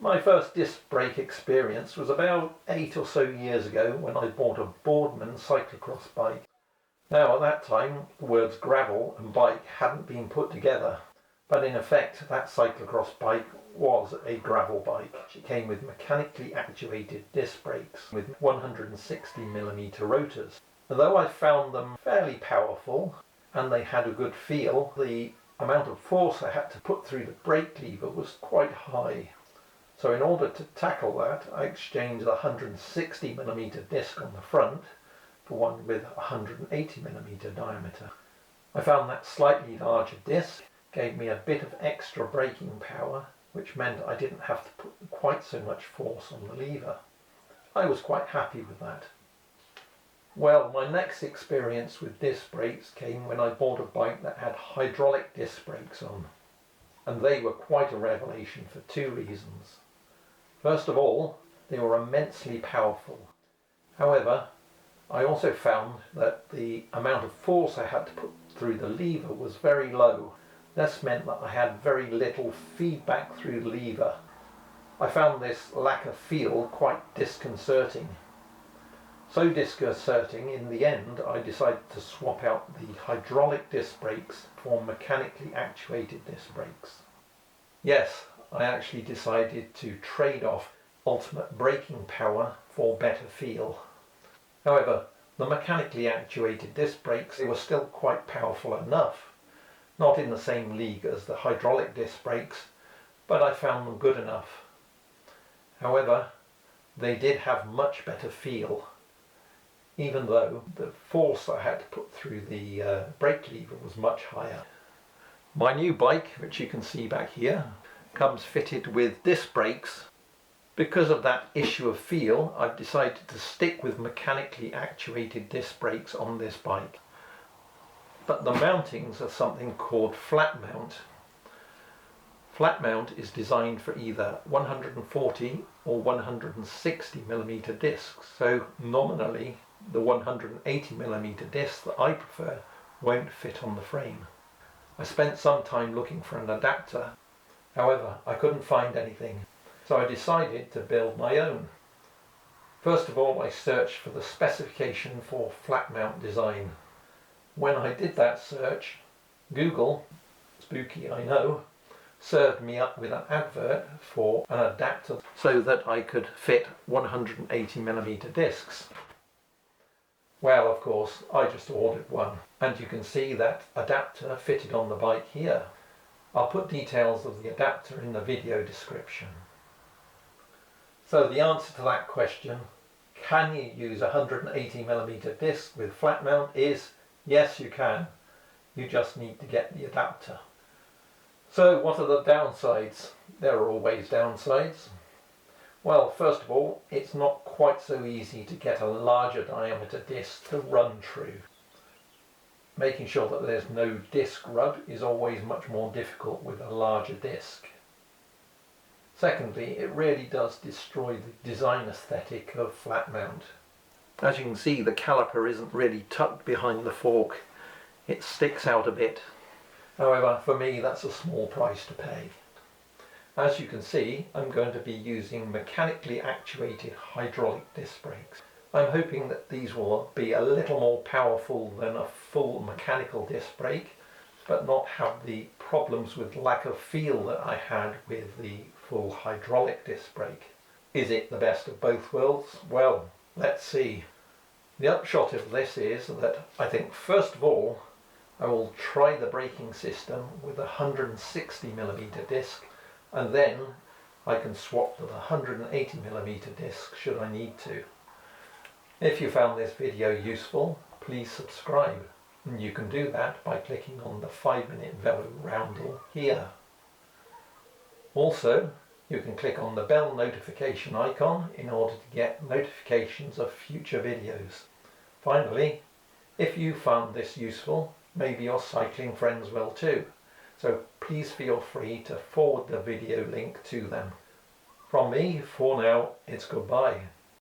My first disc brake experience was about 8 or so years ago when I bought a Boardman cyclocross bike. Now at that time the words gravel and bike hadn't been put together, but in effect that cyclocross bike was a gravel bike. It came with mechanically actuated disc brakes with 160mm rotors. Although I found them fairly powerful and they had a good feel, the amount of force I had to put through the brake lever was quite high. So in order to tackle that, I exchanged the 160mm disc on the front for one with 180mm diameter. I found that slightly larger disc gave me a bit of extra braking power, which meant I didn't have to put quite so much force on the lever. I was quite happy with that. Well, my next experience with disc brakes came when I bought a bike that had hydraulic disc brakes on, and they were quite a revelation for two reasons. First of all, they were immensely powerful. However, I also found that the amount of force I had to put through the lever was very low. This meant that I had very little feedback through the lever. I found this lack of feel quite disconcerting. So disconcerting, in the end, I decided to swap out the hydraulic disc brakes for mechanically actuated disc brakes. Yes, I actually decided to trade off ultimate braking power for better feel. However, the mechanically actuated disc brakes, they were still quite powerful enough. Not in the same league as the hydraulic disc brakes, but I found them good enough. However, they did have much better feel, even though the force I had to put through the brake lever was much higher. My new bike, which you can see back here, comes fitted with disc brakes. Because of that issue of feel, I've decided to stick with mechanically actuated disc brakes on this bike. But the mountings are something called flat mount. Flat mount is designed for either 140 or 160mm discs, so nominally the 180mm disc that I prefer won't fit on the frame. I spent some time looking for an adapter. However, I couldn't find anything, so I decided to build my own. First of all, I searched for the specification for flat mount design. When I did that search, Google, spooky I know, served me up with an advert for an adapter so that I could fit 180mm discs. Well, of course, I just ordered one, and you can see that adapter fitted on the bike here. I'll put details of the adapter in the video description. So the answer to that question, can you use a 180mm disc with flat mount, is yes, you can. You just need to get the adapter. So what are the downsides? There are always downsides. Well, first of all, it's not quite so easy to get a larger diameter disc to run true. Making sure that there's no disc rub is always much more difficult with a larger disc. Secondly, it really does destroy the design aesthetic of flat mount. As you can see, the caliper isn't really tucked behind the fork. It sticks out a bit. However, for me that's a small price to pay. As you can see, I'm going to be using mechanically actuated hydraulic disc brakes. I'm hoping that these will be a little more powerful than a full mechanical disc brake, but not have the problems with lack of feel that I had with the full hydraulic disc brake. Is it the best of both worlds? Well, let's see. The upshot of this is that I think first of all I will try the braking system with a 160mm disc, and then I can swap to the 180mm disc should I need to. If you found this video useful, please subscribe, and you can do that by clicking on the 5-minute velo roundel here. Also, you can click on the bell notification icon in order to get notifications of future videos. Finally, if you found this useful, maybe your cycling friends will too, so please feel free to forward the video link to them. From me, for now, it's goodbye.